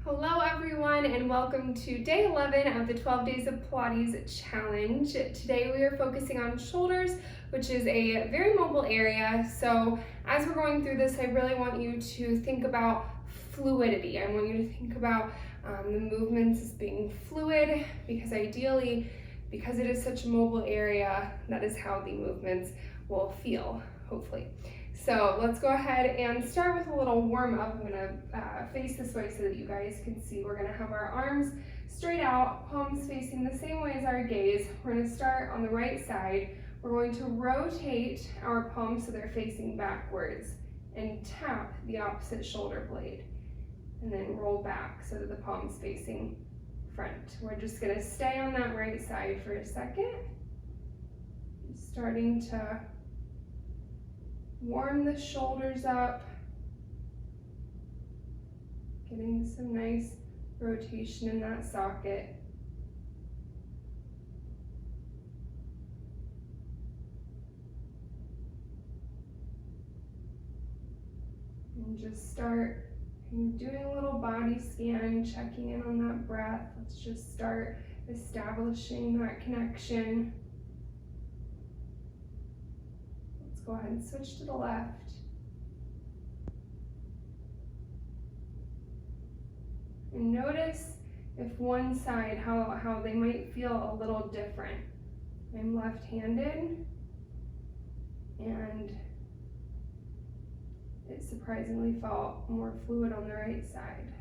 Hello everyone and welcome to day 11 of the 12 Days of Pilates Challenge. Today we are focusing on shoulders, which is a very mobile area. So as we're going through this, I really want you to think about fluidity. I want you to think about the movements as being fluid, because ideally, because it is such a mobile area, that is how the movements will feel, hopefully. So let's go ahead and start with a little warm up. I'm gonna face this way so that you guys can see. We're gonna have our arms straight out, palms facing the same way as our gaze. We're gonna start on the right side. We're going to rotate our palms so they're facing backwards and tap the opposite shoulder blade. And then roll back so that the palm's facing front. We're just gonna stay on that right side for a second. Starting to warm the shoulders up, getting some nice rotation in that socket. And just start doing a little body scan, checking in on that breath. Let's just start establishing that connection. Go ahead and switch to the left. And notice if one side, how they might feel a little different. I'm left-handed, and it surprisingly felt more fluid on the right side.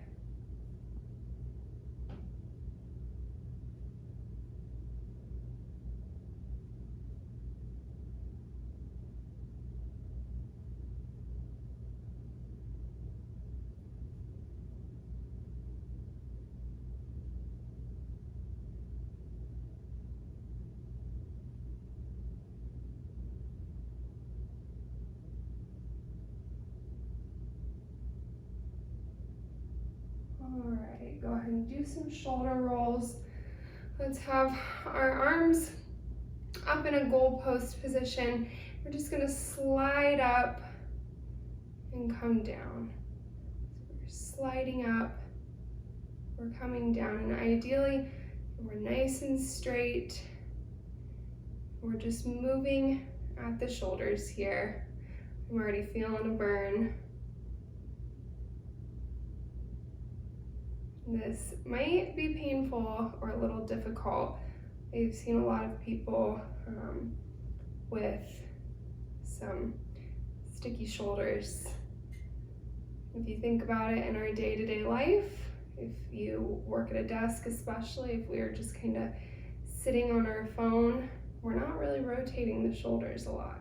All right, go ahead and do some shoulder rolls. Let's have our arms up in a goalpost position. We're just gonna slide up and come down. So we're sliding up, we're coming down, and ideally, we're nice and straight. We're just moving at the shoulders here. I'm already feeling a burn. This might be painful or a little difficult. I've seen a lot of people with some sticky shoulders. If you think about it in our day-to-day life, if you work at a desk, especially if we're just kind of sitting on our phone, we're not really rotating the shoulders a lot.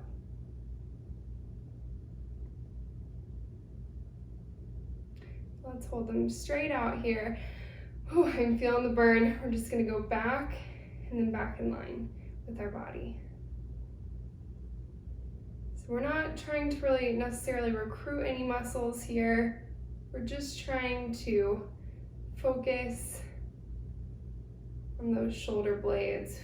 Let's hold them straight out here. Oh, I'm feeling the burn. We're just gonna go back and then back in line with our body. So we're not trying to really necessarily recruit any muscles here. We're just trying to focus on those shoulder blades.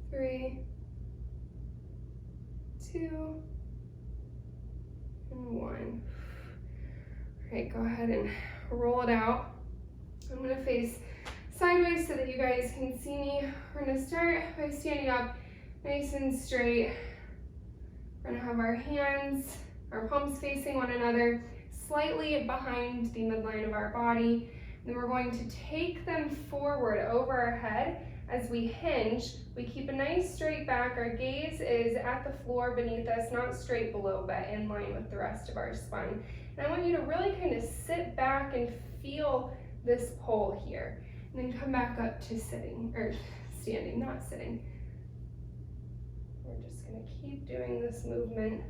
Three, 2, and 1. All right, go ahead and roll it out. I'm gonna face sideways so that you guys can see me. We're gonna start by standing up nice and straight. We're gonna have our hands, our palms facing one another, slightly behind the midline of our body. Then we're going to take them forward over our head. As we hinge, we keep a nice straight back. Our gaze is at the floor beneath us, not straight below, but in line with the rest of our spine. And I want you to really kind of sit back and feel this pull here. And then come back up to sitting, or standing, not sitting. We're just gonna keep doing this movement.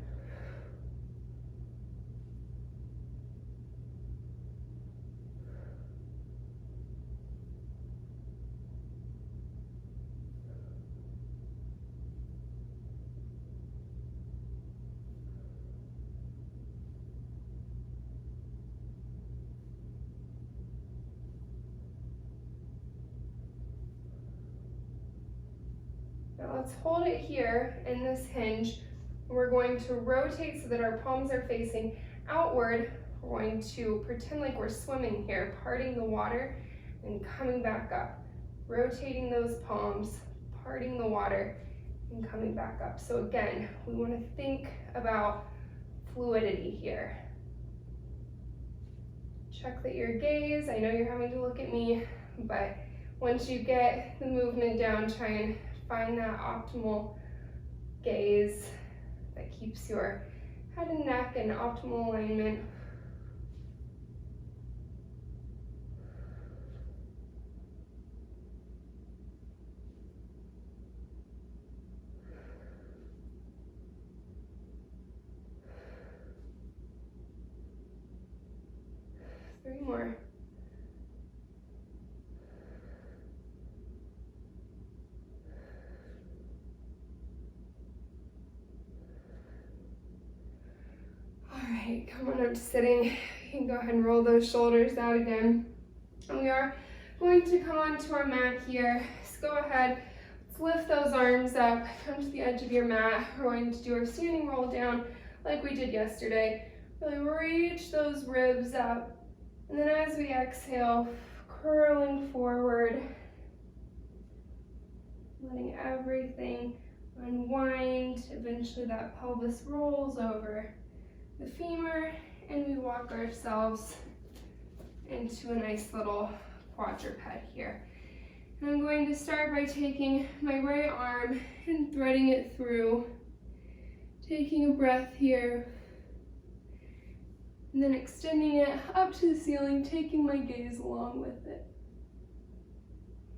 Now let's hold it here in this hinge. We're going to rotate so that our palms are facing outward. We're going to pretend like we're swimming here, parting the water and coming back up. Rotating those palms, parting the water and coming back up. So again, we want to think about fluidity here. Check that your gaze, I know you're having to look at me, but once you get the movement down, try and find that optimal gaze that keeps your head and neck in optimal alignment. Three more. All right, come on up to sitting. You can go ahead and roll those shoulders out again. And we are going to come onto our mat here. So go ahead, let's lift those arms up, come to the edge of your mat. We're going to do our standing roll down like we did yesterday. Really reach those ribs up. And then as we exhale, curling forward, letting everything unwind. Eventually that pelvis rolls over the femur and we walk ourselves into a nice little quadruped here. And I'm going to start by taking my right arm and threading it through, taking a breath here, and then extending it up to the ceiling, taking my gaze along with it.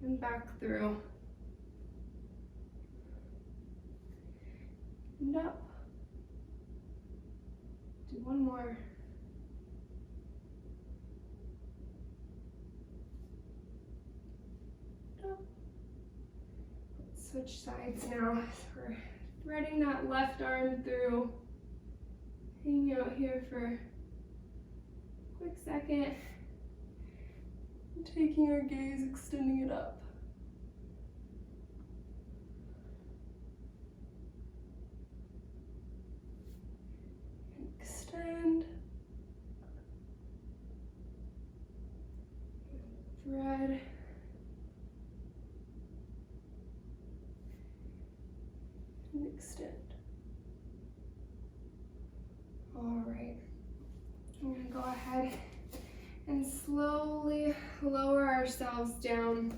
And back through. And up. Do one more. Up. Let's switch sides now. So we're threading that left arm through. Hanging out here for quick second, taking our gaze, extending it up. Extend. Thread. And extend. All right. We're going to go ahead and slowly lower ourselves down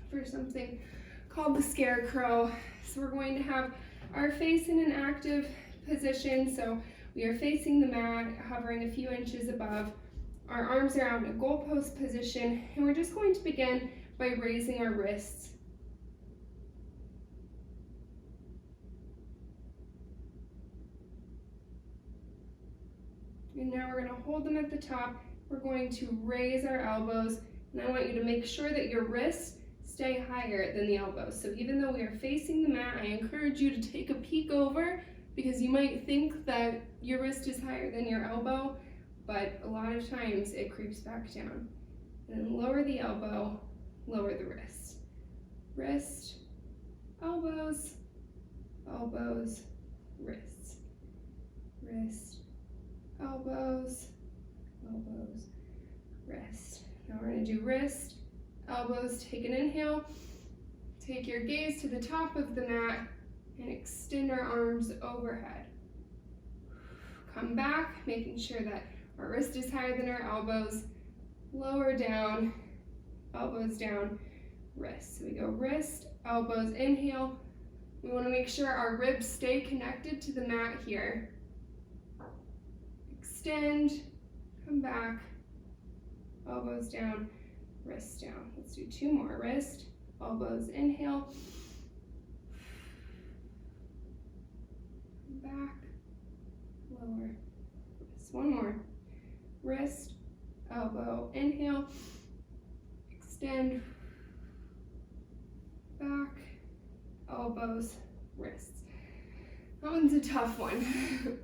for something called the Scarecrow. So we're going to have our face in an active position. So we are facing the mat, hovering a few inches above. Our arms are out in a goalpost position, and we're just going to begin by raising our wrists. And now we're going to hold them at the top. We're going to raise our elbows, and I want you to make sure that your wrists stay higher than the elbows. So even though we are facing the mat, I encourage you to take a peek over, because you might think that your wrist is higher than your elbow, but a lot of times it creeps back down. And then lower the elbow, lower the wrist. Wrist, elbows, elbows, wrists. Wrist, elbows, elbows, wrist. Now we're going to do wrist, elbows. Take an inhale. Take your gaze to the top of the mat and extend our arms overhead. Come back, making sure that our wrist is higher than our elbows. Lower down, elbows down, wrist. So we go wrist, elbows, inhale. We want to make sure our ribs stay connected to the mat here. Extend, come back, elbows down, wrists down. Let's do two more. Wrist, elbows, inhale. Back, lower, wrist. One more. Wrist, elbow, inhale. Extend, back, elbows, wrists. That one's a tough one.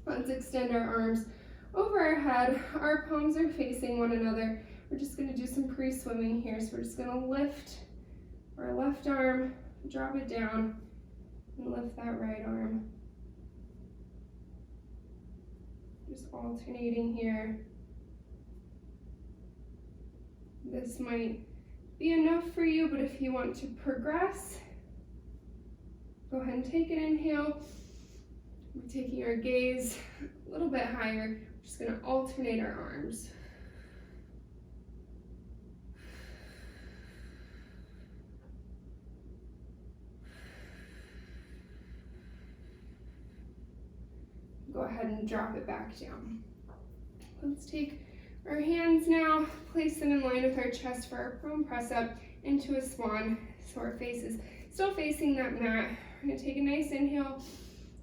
Let's extend our arms over our head. Our palms are facing one another. We're just going to do some pre-swimming here. So we're just going to lift our left arm, drop it down, and lift that right arm. Just alternating here. This might be enough for you, but if you want to progress, go ahead and take an inhale. We're taking our gaze a little bit higher. We're just going to alternate our arms. Go ahead and drop it back down. Let's take our hands now, place them in line with our chest for our prone press up into a swan. So our face is still facing that mat. We're going to take a nice inhale,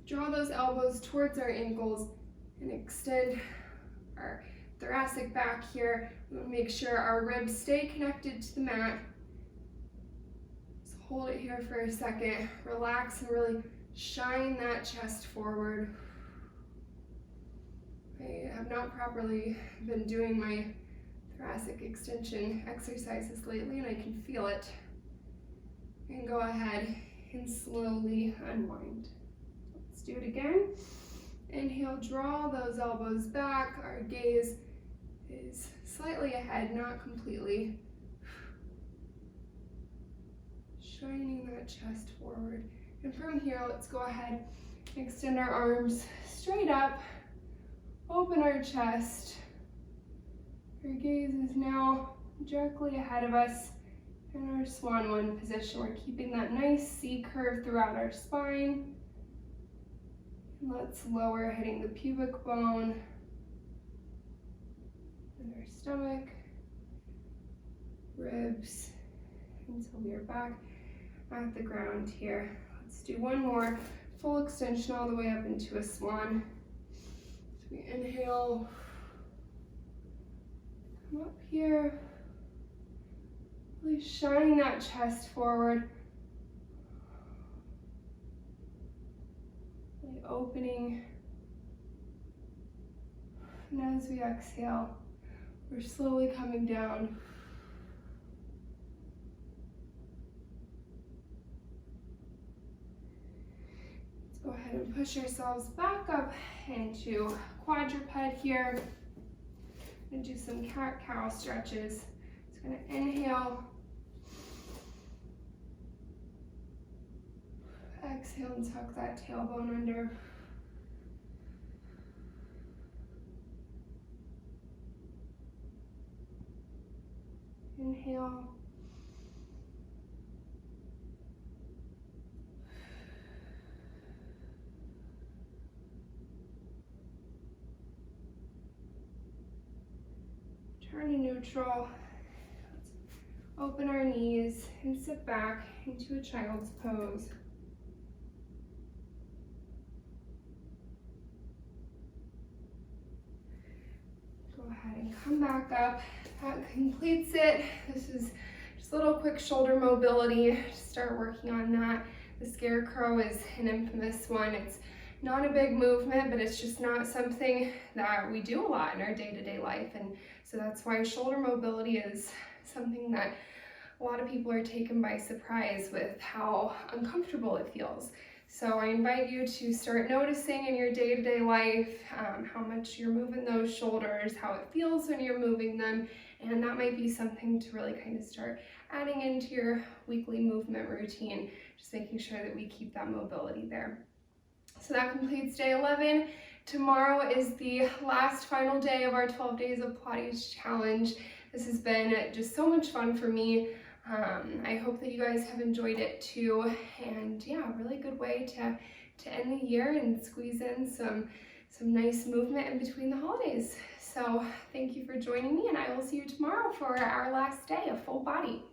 draw those elbows towards our ankles, and extend our thoracic back here. We want to make sure our ribs stay connected to the mat. Just hold it here for a second. Relax and really shine that chest forward. I have not properly been doing my thoracic extension exercises lately, and I can feel it. And go ahead and slowly unwind. Let's do it again. Inhale, draw those elbows back. Our gaze is slightly ahead, not completely. Shining that chest forward. And from here, let's go ahead and extend our arms straight up. Open our chest. Our gaze is now directly ahead of us in our Swan 1 position. We're keeping that nice C curve throughout our spine. And let's lower, hitting the pubic bone and our stomach, ribs, until we are back at the ground here. Let's do one more full extension all the way up into a swan. We inhale, come up here, really shining that chest forward, really opening, and as we exhale, we're slowly coming down. Let's go ahead and push ourselves back up into quadruped here. I'm going to do some cat-cow stretches. Just going to inhale, exhale and tuck that tailbone under. Inhale. Turn to neutral. Let's open our knees and sit back into a child's pose. Go ahead and come back up. That completes it. This is just a little quick shoulder mobility. Start working on that. The Scarecrow is an infamous one. It's not a big movement, but it's just not something that we do a lot in our day-to-day life. And so that's why shoulder mobility is something that a lot of people are taken by surprise with how uncomfortable it feels. So I invite you to start noticing in your day-to-day life how much you're moving those shoulders, how it feels when you're moving them, and that might be something to really kind of start adding into your weekly movement routine, just making sure that we keep that mobility there. So that completes day 11. Tomorrow is the last final day of our 12 days of Pilates challenge. This has been just so much fun for me. I hope that you guys have enjoyed it too. And yeah, a really good way to end the year and squeeze in some nice movement in between the holidays. So thank you for joining me, and I will see you tomorrow for our last day of full body.